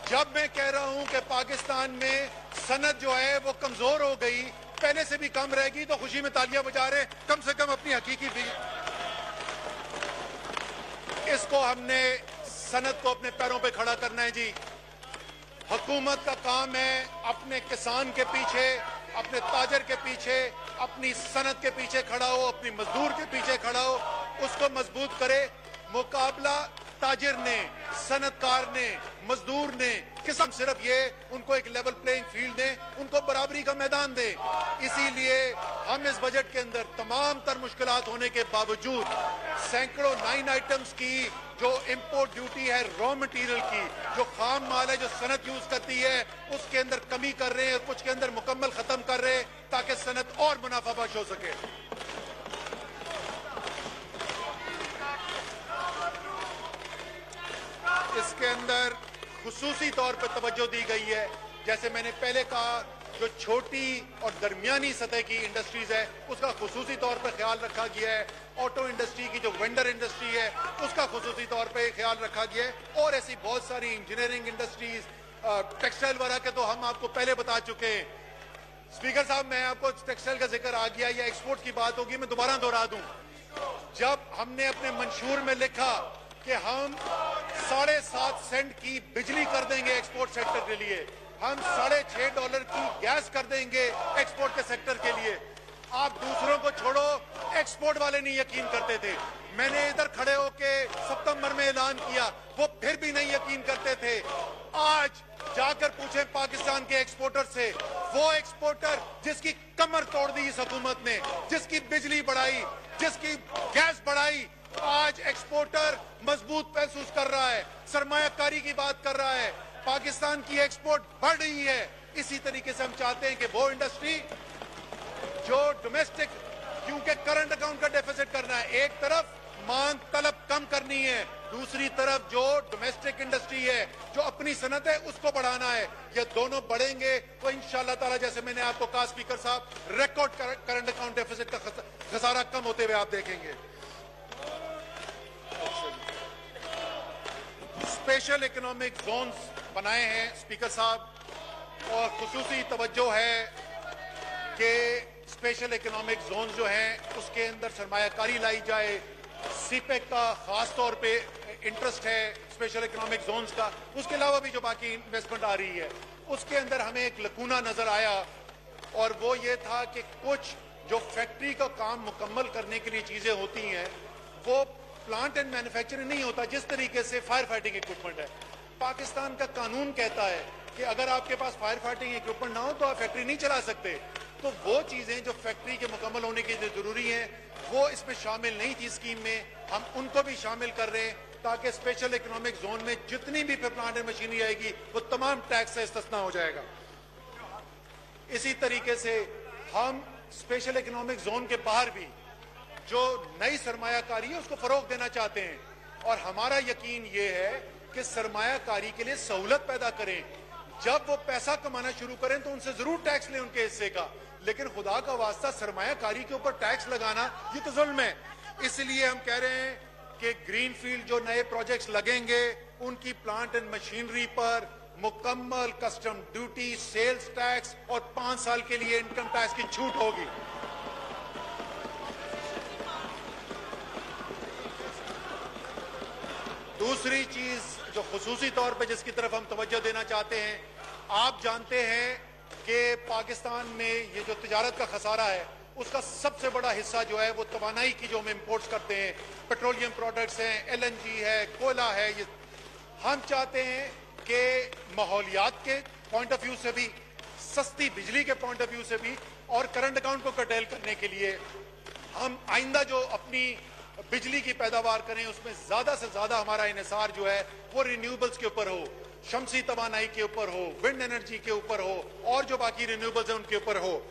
जब मैं कह रहा हूं कि पाकिस्तान में सनत जो है वो कमजोर हो गई, पहले से भी कम रहेगी, तो खुशी में तालियां बजा रहे। कम से कम अपनी हकीकी भी इसको हमने सनत को अपने पैरों पे खड़ा करना है जी। हुकूमत का काम है अपने किसान के पीछे, अपने ताजर के पीछे, अपनी सनत के पीछे खड़ा हो, अपनी मजदूर के पीछे खड़ा हो, उसको मजबूत करे। मुकाबला ताजिर ने, सनतकार ने, मजदूर ने, किसान सिर्फ ये उनको एक लेवल प्लेइंग फील्ड दे, उनको बराबरी का मैदान दे। इसीलिए हम इस बजट के अंदर तमाम तर मुश्किलात होने के बावजूद सैकड़ों 9 आइटम्स की जो इंपोर्ट ड्यूटी है रॉ मटेरियल की, जो खाम माल है जो सनत यूज करती है, उसके अंदर कमी कर रहे हैं, कुछ के अंदर मुकम्मल खत्म कर रहे हैं ताकि सनत और मुनाफाबख्श हो सके। इसके अंदर खुसूसी तौर पर तवज्जो दी गई है, जैसे मैंने पहले कहा, जो छोटी और दरमियानी सतह की इंडस्ट्रीज है उसका खुसूसी तौर पर ख्याल रखा गया है। ऑटो इंडस्ट्री की जो वेंडर इंडस्ट्री है उसका खुसूसी तौर पर ख्याल रखा गया है, और ऐसी बहुत सारी इंजीनियरिंग इंडस्ट्रीज, टेक्सटाइल वगैरह के तो हम आपको पहले बता चुके हैं। स्पीकर साहब, मैं आपको टेक्सटाइल का जिक्र आ गया या एक्सपोर्ट की बात होगी, मैं दोबारा दोहरा दूं। जब हमने अपने मंशूर में लिखा कि हम 7.5 सेंट की बिजली कर देंगे एक्सपोर्ट सेक्टर के लिए, हम $6.5 की गैस कर देंगे एक्सपोर्ट के सेक्टर के लिए, आप दूसरों को छोड़ो, एक्सपोर्ट वाले नहीं यकीन करते थे। मैंने इधर खड़े होके सितंबर में ऐलान किया, वो फिर भी नहीं यकीन करते थे। आज जाकर पूछें पाकिस्तान के एक्सपोर्टर से, वो एक्सपोर्टर जिसकी कमर तोड़ दी इस हुकूमत ने, जिसकी बिजली बढ़ाई, जिसकी गैस बढ़ाई, आज एक्सपोर्टर मजबूत महसूस कर रहा है, सरमायाकारी की बात कर रहा है, पाकिस्तान की एक्सपोर्ट बढ़ रही है। इसी तरीके से हम चाहते हैं कि वो इंडस्ट्री जो डोमेस्टिक, क्योंकि करंट अकाउंट का डेफिसिट करना है, एक तरफ मांग तलब कम करनी है, दूसरी तरफ जो डोमेस्टिक इंडस्ट्री है, जो अपनी सनत है, उसको बढ़ाना है। ये दोनों बढ़ेंगे तो इंशाअल्लाह ताला, जैसे मैंने आपको कहा स्पीकर साहब, रिकॉर्ड करंट अकाउंट डेफिसिट का खसारा कम होते हुए आप देखेंगे। स्पेशल इकोनॉमिक जोन्स बनाए हैं स्पीकर साहब, और खुसूसी तवज्जो है कि स्पेशल इकोनॉमिक जोन जो हैं उसके अंदर सरमायाकारी लाई जाए। सीपेक का खास तौर पे इंटरेस्ट है स्पेशल इकोनॉमिक जोन्स का। उसके अलावा भी जो बाकी इन्वेस्टमेंट आ रही है उसके अंदर हमें एक लकूना नजर आया, और वो ये था कि कुछ जो फैक्ट्री का काम मुकम्मल करने के लिए चीजें होती हैं वो प्लांट एंड मैन्युफैक्चरिंग नहीं होता, जिस तरीके से फायर फाइटिंग इक्विपमेंट है। पाकिस्तान का कानून कहता है कि अगर आपके पास फायर फाइटिंग इक्विपमेंट ना हो तो आप फैक्ट्री नहीं चला सकते। तो वो चीजें जो फैक्ट्री के मुकम्मल होने के लिए जरूरी हैं वो इसमें शामिल नहीं थी स्कीम में, हम उनको भी शामिल कर रहे हैं ताकि स्पेशल इकोनॉमिक जोन में जितनी भी प्लांट एंड मशीनरी आएगी वो तमाम टैक्स से इस्तिस्ना हो जाएगा। इसी तरीके से हम स्पेशल इकोनॉमिक जोन के बाहर भी जो नई सरमायाकारी है उसको फरोग देना चाहते हैं, और हमारा यकीन ये है कि सरमायाकारी के लिए सहूलत पैदा करें। जब वो पैसा कमाना शुरू करें तो उनसे जरूर टैक्स लें उनके हिस्से का, लेकिन खुदा का वास्ता सरमायाकारी के ऊपर टैक्स लगाना ये तो जुल्म है। इसलिए हम कह रहे हैं कि ग्रीनफील्ड जो नए प्रोजेक्ट्स लगेंगे उनकी प्लांट एंड मशीनरी पर मुकम्मल कस्टम ड्यूटी, सेल्स टैक्स और 5 साल के लिए इनकम टैक्स की छूट होगी। दूसरी चीज जो खुसूसी तौर पे जिसकी तरफ हम तवज्जो देना चाहते हैं, आप जानते हैं कि पाकिस्तान में ये जो तिजारत का खसारा है उसका सबसे बड़ा हिस्सा जो है वो तवानाई की जो हम इंपोर्ट्स करते हैं, पेट्रोलियम प्रोडक्ट्स हैं, LNG है, कोयला है। ये हम चाहते हैं कि माहौलियात के पॉइंट ऑफ व्यू से भी, सस्ती बिजली के पॉइंट ऑफ व्यू से भी और करंट अकाउंट को कर्टेल करने के लिए हम आइंदा जो अपनी बिजली की पैदावार करें उसमें ज्यादा से ज्यादा हमारा इन्हिसार जो है वो रिन्यूएबल्स के ऊपर हो, शमसी तवानाई के ऊपर हो, विंड एनर्जी के ऊपर हो और जो बाकी रिन्यूएबल्स हैं उनके ऊपर हो।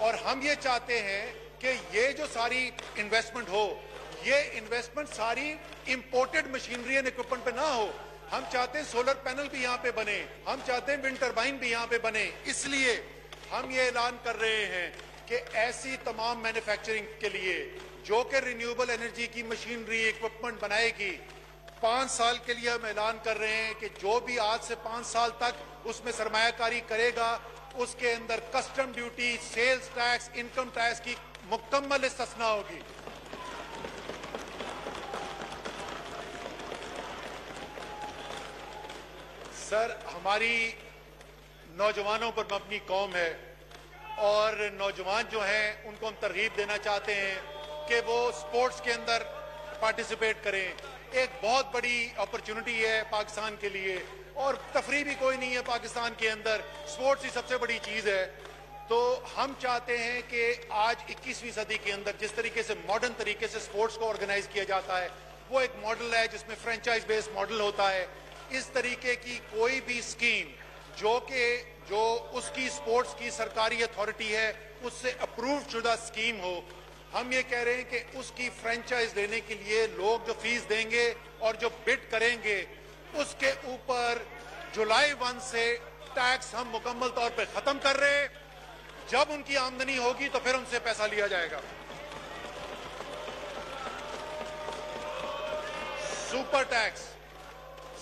और हम ये चाहते हैं कि ये जो सारी इन्वेस्टमेंट हो, ये इन्वेस्टमेंट सारी इंपोर्टेड मशीनरी एंड इक्विपमेंट पे ना हो। हम चाहते हैं सोलर पैनल भी यहाँ पे बने, हम चाहते हैं विंड टरबाइन भी यहाँ पे बने। इसलिए हम ये ऐलान कर रहे हैं कि ऐसी तमाम मैन्युफैक्चरिंग के लिए जो कि रिन्यूएबल एनर्जी की मशीनरी इक्विपमेंट बनाएगी, 5 साल के लिए हम ऐलान कर रहे हैं कि जो भी आज से 5 साल तक उसमें सरमायाकारी करेगा उसके अंदर custom duty, sales tax, income tax की मुकम्मल इस्तिस्ना होगी। सर, हमारी नौजवानों पर मबनी कौम है और नौजवान जो हैं उनको हम तरगीब देना चाहते हैं कि वो स्पोर्ट्स के अंदर पार्टिसिपेट करें। एक बहुत बड़ी अपॉर्चुनिटी है पाकिस्तान के लिए और तफरी भी कोई नहीं है पाकिस्तान के अंदर, स्पोर्ट्स ही सबसे बड़ी चीज है। तो हम चाहते हैं कि आज 21वीं सदी के अंदर जिस तरीके से मॉडर्न तरीके से स्पोर्ट्स को ऑर्गेनाइज किया जाता है वो एक मॉडल है जिसमें फ्रेंचाइज बेस्ड मॉडल होता है। इस तरीके की कोई भी स्कीम जो उसकी स्पोर्ट्स की सरकारी अथॉरिटी है उससे अप्रूव शुदा स्कीम हो, हम ये कह रहे हैं कि उसकी फ्रेंचाइज लेने के लिए लोग जो फीस देंगे और जो बिड करेंगे उसके ऊपर जुलाई 1 से टैक्स हम मुकम्मल तौर पे खत्म कर रहे हैं। जब उनकी आमदनी होगी तो फिर उनसे पैसा लिया जाएगा। सुपर टैक्स,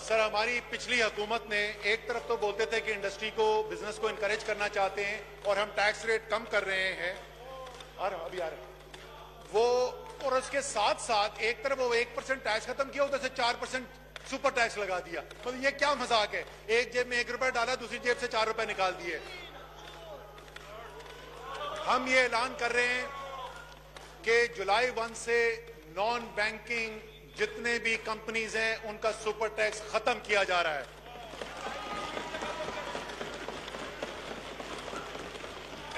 सर, हमारी पिछली हुकूमत ने एक तरफ तो बोलते थे कि इंडस्ट्री को, बिजनेस को इनकरेज करना चाहते हैं और हम टैक्स रेट कम कर रहे हैं और अभी आ रहे वो, और उसके साथ साथ एक तरफ वो 1% टैक्स खत्म किया, उधर से 4% सुपर टैक्स लगा दिया। तो ये क्या मजाक है? एक जेब में 1 रुपया डाला, दूसरी जेब से 4 रुपए निकाल दिए। हम ये ऐलान कर रहे हैं कि जुलाई 1 से नॉन बैंकिंग जितने भी कंपनीज हैं उनका सुपर टैक्स खत्म किया जा रहा है।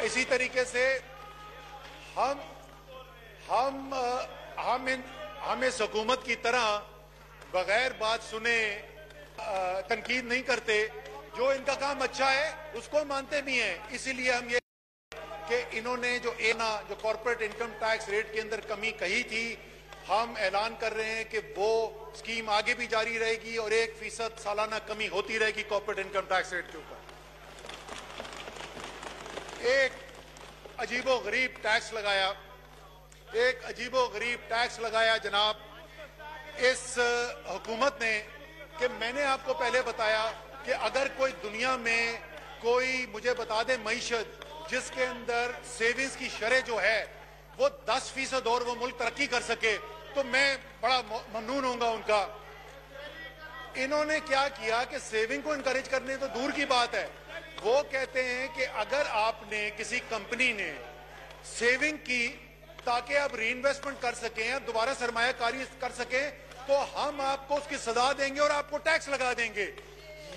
इसी तरीके से हम इस हुकूमत की तरह बगैर बात सुने तनकीद नहीं करते। जो इनका काम अच्छा है उसको मानते भी हैं। इसीलिए हम ये कि इन्होंने जो कॉर्पोरेट इनकम टैक्स रेट के अंदर कमी कही थी, हम ऐलान कर रहे हैं कि वो स्कीम आगे भी जारी रहेगी और 1% सालाना कमी होती रहेगी कॉर्पोरेट इनकम टैक्स रेट के ऊपर। एक अजीबोगरीब टैक्स लगाया जनाब इस हुकूमत ने कि मैंने आपको पहले बताया कि अगर कोई दुनिया में कोई मुझे बता दे मईशत जिसके अंदर सेविंग्स की शरह जो है वो 10% और वो मुल्क तरक्की कर सके तो मैं बड़ा ममनून होऊंगा उनका। इन्होंने क्या किया कि सेविंग को इनकरेज करने तो दूर की बात है, वो कहते हैं कि अगर आपने किसी कंपनी ने सेविंग की ताकि आप री इन्वेस्टमेंट कर सकें या दोबारा सरमायाकारी कर सकें तो हम आपको उसकी सजा देंगे और आपको टैक्स लगा देंगे।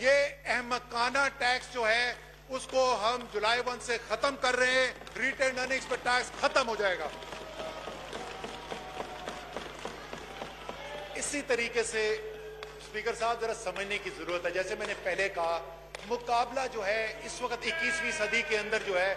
ये अहमकाना टैक्स जो है उसको हम जुलाई 1 से खत्म कर रहे हैं। रिटेन अर्निंग्स पे टैक्स खत्म हो जाएगा। इसी तरीके से स्पीकर साहब जरा समझने की जरूरत है, जैसे मैंने पहले कहा, मुकाबला जो है इस वक्त 21वीं सदी के अंदर जो है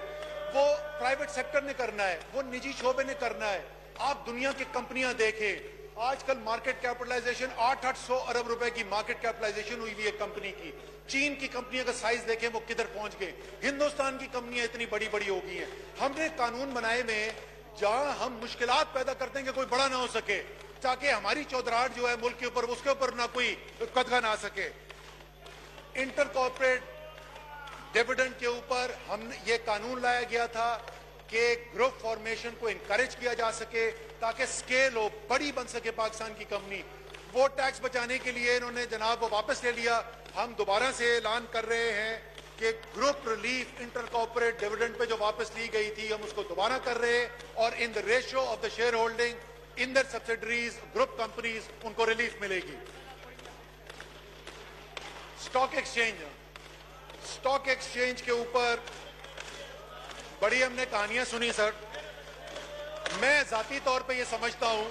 वो प्राइवेट सेक्टर ने करना है, वो निजी शोबे ने करना है। आप दुनिया की कंपनियां देखें, आजकल मार्केट कैपिटलाइजेशन 800 अरब रुपए की मार्केट कैपिटलाइजेशन हुई है कंपनी की। चीन की कंपनियों का साइज देखें वो किधर पहुंच गए, हिंदुस्तान की कंपनियां इतनी बड़ी बड़ी हो गई हैं। हमने कानून बनाए में जहां हम मुश्किलात पैदा करते हैं कि कोई बड़ा ना हो सके, ताकि हमारी चौधराहट जो है मुल्क के ऊपर, उसके ऊपर ना कोई कदगा ना सके। इंटर कॉर्पोरेट डिविडेंड के ऊपर हम ये कानून लाया गया था कि ग्रुप फॉर्मेशन को इनकरेज किया जा सके ताकि स्केल हो, बड़ी बन सके पाकिस्तान की कंपनी। वो टैक्स बचाने के लिए इन्होंने जनाब वो वापस ले लिया। हम दोबारा से ऐलान कर रहे हैं कि group relief inter corporate dividend pay जो वापस ली गई थी हम उसको दोबारा कर रहे हैं और in the ratio of the share holding in the subsidiaries group companies उनको रिलीफ मिलेगी। स्टॉक एक्सचेंज के ऊपर बड़ी हमने कहानियां सुनी सर। मैं जाती तौर पे ये समझता हूं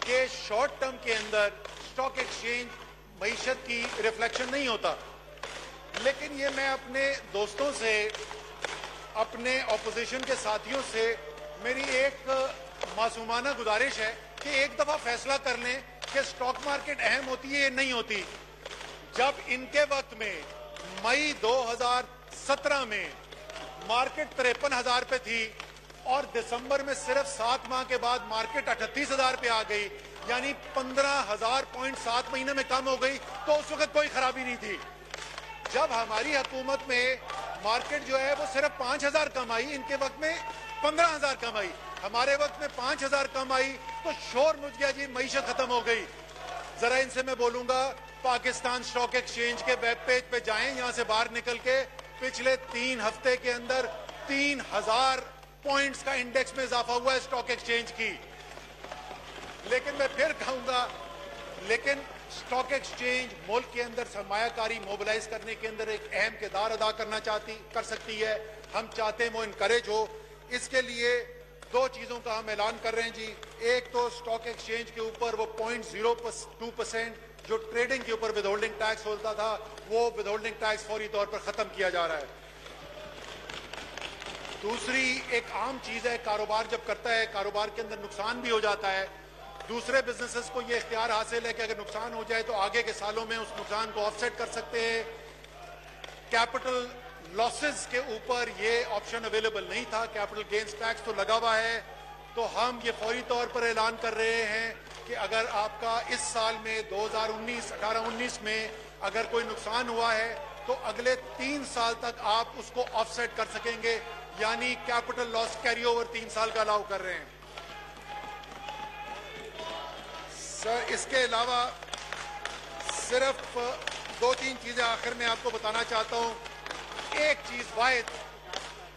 कि शॉर्ट टर्म के अंदर स्टॉक एक्सचेंज मईशत की रिफ्लेक्शन नहीं होता, लेकिन ये मैं अपने दोस्तों से, अपने ऑपोजिशन के साथियों से मेरी एक मासूमाना गुजारिश है कि एक दफा फैसला कर लें कि स्टॉक मार्केट अहम होती है या नहीं होती। जब इनके वक्त में मई 2017 में मार्केट 53,000 पे थी और दिसंबर में सिर्फ 7 माह के बाद मार्केट 38,000 पे आ गई, यानी 15,000 पॉइंट 7 महीने में कम हो गई, तो उस वक्त कोई खराबी नहीं थी। जब हमारी हुकूमत में मार्केट जो है वो सिर्फ 5,000 कम आई, इनके वक्त में 15,000 कम आई, हमारे वक्त में 5,000 कम आई, तो शोर मच गया जी, मईशत खत्म हो गई। जरा इनसे मैं बोलूंगा पाकिस्तान स्टॉक एक्सचेंज के वेब पेज पे जाएं, यहां से बाहर निकल के पिछले 3 हफ्ते के अंदर 3,000 पॉइंट्स का इंडेक्स में इजाफा हुआ है स्टॉक एक्सचेंज की। लेकिन मैं फिर कहूंगा, लेकिन स्टॉक एक्सचेंज मुल्क के अंदर सरमायाकारी मोबिलाइज करने के अंदर एक अहम किरदार अदा कर सकती है। हम चाहते हैं वो इनकरेज हो। इसके लिए 2 चीजों का हम ऐलान कर रहे हैं जी। एक तो स्टॉक एक्सचेंज के ऊपर वो 0.02% जो ट्रेडिंग के ऊपर विदहोल्डिंग टैक्स होता था, वो विदहोल्डिंग टैक्स फौरी तौर पर खत्म किया जा रहा है। दूसरी एक आम चीज है, कारोबार जब करता है, कारोबार के अंदर नुकसान भी हो जाता है। दूसरे बिजनेसेस को ये इख्तियार हासिल है कि अगर नुकसान हो जाए तो आगे के सालों में उस नुकसान को ऑफसेट कर सकते हैं। कैपिटल लॉसेस के ऊपर ये ऑप्शन अवेलेबल नहीं था, कैपिटल गेन्स टैक्स तो लगा हुआ है। तो हम ये फौरी तौर पर ऐलान कर रहे हैं कि अगर आपका इस साल में 2018-19 में अगर कोई नुकसान हुआ है तो अगले 3 साल तक आप उसको ऑफसेट कर सकेंगे, यानी कैपिटल लॉस कैरी ओवर 3 साल का अलाउ कर रहे हैं सर। इसके अलावा सिर्फ 2-3 चीजें आखिर में आपको बताना चाहता हूं। एक चीज वाहिद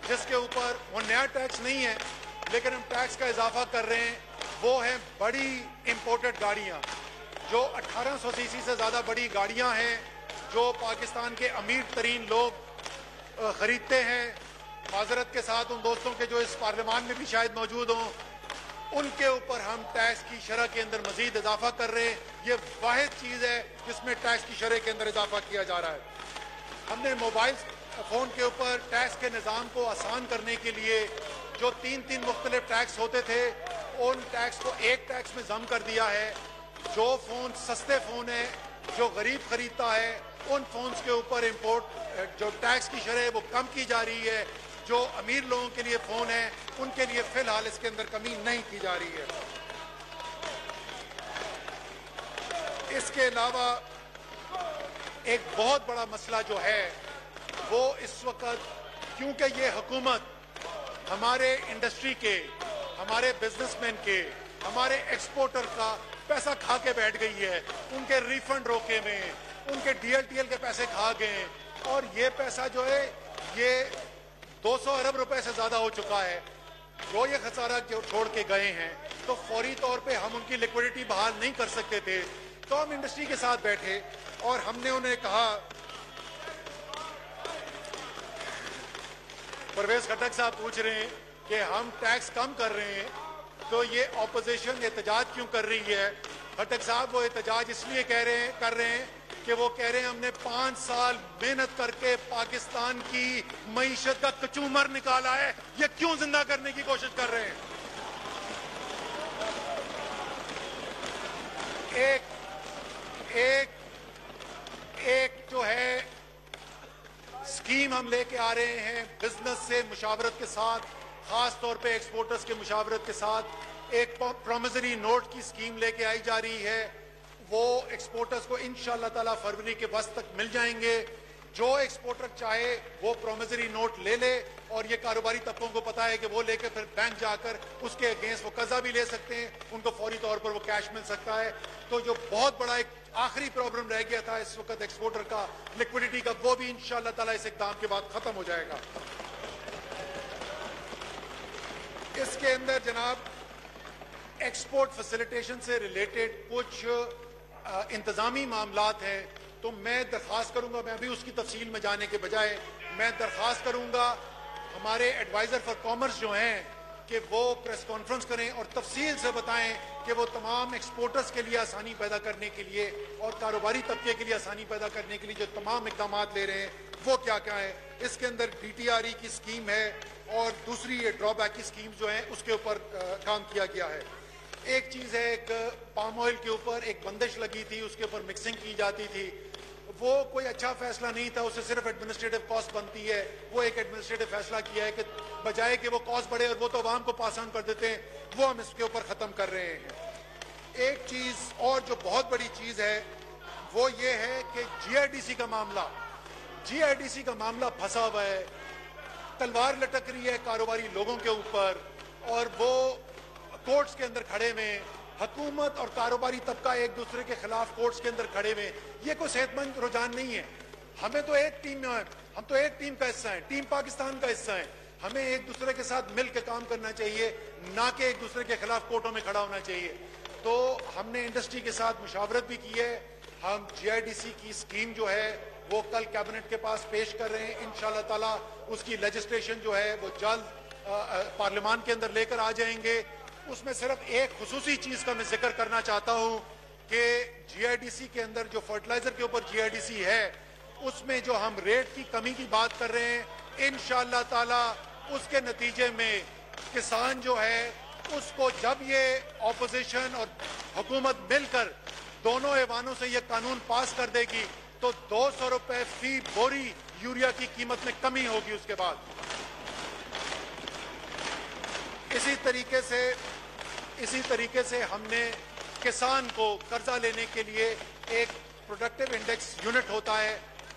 जिसके ऊपर वो नया टैक्स नहीं है लेकिन हम टैक्स का इजाफा कर रहे हैं, वो है बड़ी इंपोर्टेड गाड़ियां, जो 1800 सीसी से ज्यादा बड़ी गाड़ियां हैं जो पाकिस्तान के अमीर तरीन लोग खरीदते हैं। माजरत के साथ उन दोस्तों के जो इस पार्लियामान में भी शायद मौजूद हों, उनके ऊपर हम टैक्स की शरह के अंदर मजीद इजाफा कर रहे हैं। ये वाहिद चीज है जिसमें टैक्स की शरह के अंदर इजाफा किया जा रहा है। हमने मोबाइल फोन के ऊपर टैक्स के निज़ाम को आसान करने के लिए जो 3 मुख्तलिफ टैक्स होते थे, उन टैक्स को एक टैक्स में जम कर दिया है। जो फोन सस्ते फोन है, जो गरीब खरीदता है, उन फोन्स के ऊपर इंपोर्ट जो टैक्स की शरह वो कम की जा रही है। जो अमीर लोगों के लिए फोन है उनके लिए फिलहाल इसके अंदर कमी नहीं की जा रही है। इसके अलावा एक बहुत बड़ा मसला जो है वो इस वक्त, क्योंकि ये हुकूमत हमारे इंडस्ट्री के, हमारे बिजनेसमैन के, हमारे एक्सपोर्टर का पैसा खा के बैठ गई है, उनके रिफंड रोके में, उनके DLTL के पैसे खा गए, और ये पैसा जो है ये 200 अरब रुपए से ज्यादा हो चुका है जो ये खसारा छोड़ के गए हैं। तो फौरी तौर पे हम उनकी लिक्विडिटी बहाल नहीं कर सकते थे, तो हम इंडस्ट्री के साथ बैठे और हमने उन्हें कहा, परवेज खटक साहब पूछ रहे हैं कि हम टैक्स कम कर रहे हैं तो ये ऑपोजिशन एहतजाज क्यों कर रही है। खटक साहब वो एहतजाज इसलिए कर रहे हैं कि वो कह रहे हैं हमने 5 साल मेहनत करके पाकिस्तान की मईशत का कचूमर निकाला है, ये क्यों जिंदा करने की कोशिश कर रहे हैं। एक जो है स्कीम हम लेके आ रहे हैं बिजनेस से मुशावरत के साथ, खास तौर पे एक्सपोर्टर्स के मुशावरत के साथ एक प्रोमिसरी नोट की स्कीम लेके आई जा रही है। वो एक्सपोर्टर्स को इंशाअल्लाह ताला फरवरी के वस्त तक मिल जाएंगे। जो एक्सपोर्टर चाहे वो प्रोमिसरी नोट ले ले, और ये कारोबारी तबकों को पता है कि वो लेकर फिर बैंक जाकर उसके अगेंस्ट वो कर्जा भी ले सकते हैं, उनको फौरी तौर पर वो कैश मिल सकता है। तो जो बहुत बड़ा एक आखिरी प्रॉब्लम रह गया था इस वक्त एक्सपोर्टर का, लिक्विडिटी का, वो भी इंशाअल्लाह ताला इस इक़दाम के बाद खत्म हो जाएगा। इसके अंदर जनाब एक्सपोर्ट फैसिलिटेशन से रिलेटेड कुछ इंतजामी मामलात हैं, तो मैं दरख्वास्त करूंगा, मैं अभी उसकी तफसील में जाने के बजाय मैं दरख्वास्त करूंगा हमारे एडवाइजर फॉर कॉमर्स जो हैं कि वो प्रेस कॉन्फ्रेंस करें और तफसील से बताएं कि वो तमाम एक्सपोर्टर्स के लिए आसानी पैदा करने के लिए और कारोबारी तबके के लिए आसानी पैदा करने के लिए जो तमाम इकदाम ले रहे हैं वो क्या क्या है। इसके अंदर DTRE की स्कीम है और दूसरी ये ड्रॉबैक की स्कीम जो है उसके ऊपर काम किया गया है। एक चीज़ है, एक पाम ऑयल के ऊपर एक बंदिश लगी थी, उसके ऊपर मिक्सिंग की जाती थी, वो कोई अच्छा फैसला नहीं था, उससे सिर्फ एडमिनिस्ट्रेटिव कॉस्ट बनती है। वो एक एडमिनिस्ट्रेटिव फैसला किया है कि बजाय कि वो कॉस्ट बढ़े और वो तो आवाम को पास ऑन कर देते हैं, वो हम इसके ऊपर ख़त्म कर रहे हैं। एक चीज़ और जो बहुत बड़ी चीज़ है वो ये है कि GIDC का मामला फंसा हुआ है, तलवार लटक रही है कारोबारी लोगों के ऊपर, और वो कोर्ट्स के अंदर खड़े में, हुकूमत और कारोबारी तबका एक दूसरे के खिलाफ कोर्ट्स के अंदर खड़े में, ये कोई सेहतमंद रुझान नहीं है। हमें तो एक टीम में, हम तो एक टीम का हिस्सा है, टीम पाकिस्तान का हिस्सा है। हमें एक दूसरे के साथ मिल के काम करना चाहिए, ना कि एक दूसरे के खिलाफ कोर्टों में खड़ा होना चाहिए। तो हमने इंडस्ट्री के साथ मुशावरत भी की है। हम GIDC की स्कीम जो है वो कल कैबिनेट के पास पेश कर रहे हैं। इंशाअल्लाह ताला उसकी लेजिस्लेशन जो है वो जल्द पार्लियामान के अंदर लेकर आ जाएंगे। उसमें सिर्फ एक खुसूसी चीज का मैं जिक्र करना चाहता हूं कि GIDC के अंदर जो फर्टिलाइजर के ऊपर GIDC है, उसमें जो हम रेट की कमी की बात कर रहे हैं, इंशाअल्लाह ताला उसके नतीजे में किसान जो है उसको, जब ये ऑपोजिशन और हुकूमत मिलकर दोनों ऐवानों से ये कानून पास कर देगी, तो 200 रुपए फी बोरी यूरिया की कीमत में कमी होगी उसके बाद। इसी तरीके से हमने किसान को कर्जा लेने के लिए एक प्रोडक्टिव इंडेक्स यूनिट होता है,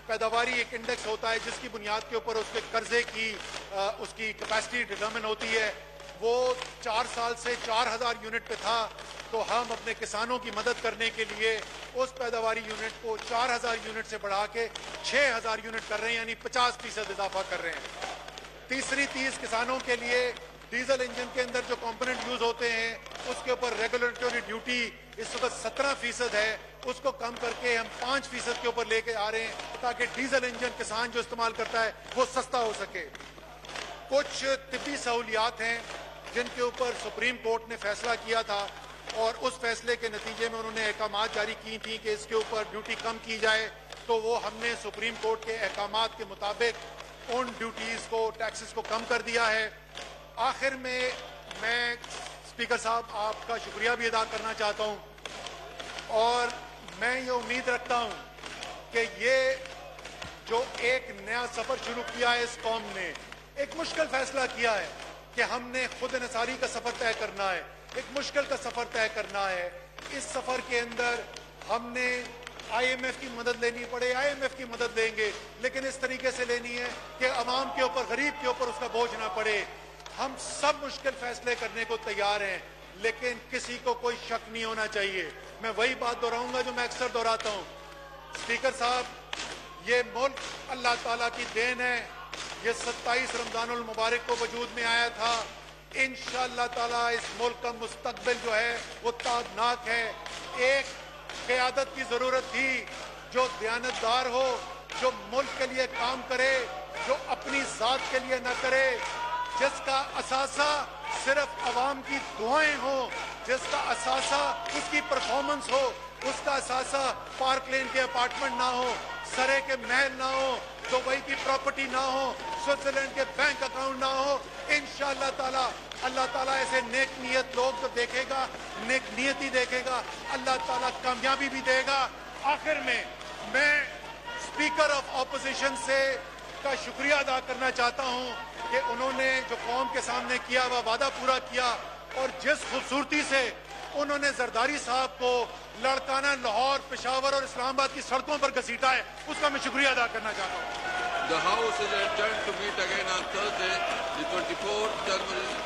पैदावारी एक इंडेक्स होता है जिसकी बुनियाद के ऊपर उसके कर्जे की उसकी कैपेसिटी डिटरमिन होती है। वो 4 साल से 4000 यूनिट पे था, तो हम अपने किसानों की मदद करने के लिए उस पैदावारी यूनिट को 4000 यूनिट से बढ़ा के 6000 यूनिट कर रहे हैं, यानी 50% इजाफा कर रहे हैं। तीसरी चीज, किसानों के लिए डीजल इंजन के अंदर जो कंपोनेंट यूज होते हैं उसके ऊपर रेगुलेटरी ड्यूटी इस वक्त 17% है, उसको कम करके हम 5% के ऊपर लेके आ रहे हैं ताकि डीजल इंजन किसान जो इस्तेमाल करता है वो सस्ता हो सके। कुछ तिब्बी सहूलियात हैं जिनके ऊपर सुप्रीम कोर्ट ने फैसला किया था और उस फैसले के नतीजे में उन्होंने अहकामात जारी की थी कि इसके ऊपर ड्यूटी कम की जाए, तो वो हमने सुप्रीम कोर्ट के अहकामात के मुताबिक उन ड्यूटीज को, टैक्सेस को कम कर दिया है। आखिर में मैं स्पीकर साहब आपका शुक्रिया भी अदा करना चाहता हूं और मैं ये उम्मीद रखता हूं कि ये जो एक नया सफर शुरू किया है इस कौम ने, एक मुश्किल फैसला किया है कि हमने खुद इंसारी का सफर तय करना है, एक मुश्किल का सफर तय करना है। इस सफर के अंदर हमने IMF की मदद लेनी पड़े, IMF की मदद लेंगे, लेकिन इस तरीके से लेनी है कि अवाम के ऊपर, गरीब के ऊपर उसका बोझ ना पड़े। हम सब मुश्किल फैसले करने को तैयार हैं, लेकिन किसी को कोई शक नहीं होना चाहिए। मैं वही बात दोहराऊंगा जो मैं अक्सर दोहराता हूं, स्पीकर साहब, ये मुल्क अल्लाह ताला की देन है। ये 27 रमजानुल मुबारक को वजूद में आया था। इंशाअल्लाह ताला इस मुल्क का मुस्तकबिल जो है वो ताबनाक है। एक क़यादत की जरूरत थी जो दयानतदार हो, जो मुल्क के लिए काम करे, जो अपनी जात के लिए न करे, जिसका असासा सिर्फ अवाम की दुआएं हो, जिसका असासा उसकी परफॉर्मेंस हो, उसका असासा पार्क लेन के अपार्टमेंट ना हो, सरे के महल ना हो, दुबई की प्रॉपर्टी ना हो, स्विट्जरलैंड के बैंक अकाउंट ना हो। इंशाअल्लाह ताला अल्लाह ताला ऐसे नेक नियत लोग तो देखेगा, नेक नियति देखेगा, अल्लाह ताला कामयाबी भी देगा। आखिर में मैं स्पीकर ऑफ ऑपोजिशन से का शुक्रिया अदा करना चाहता हूं कि उन्होंने जो कौम के सामने किया वह वादा पूरा किया और जिस खूबसूरती से उन्होंने जरदारी साहब को लड़काना लाहौर, पेशावर और इस्लामाबाद की सड़कों पर घसीटा है, उसका मैं शुक्रिया अदा करना चाहता हूं। The House is adjourned to meet again on Thursday, the 24th January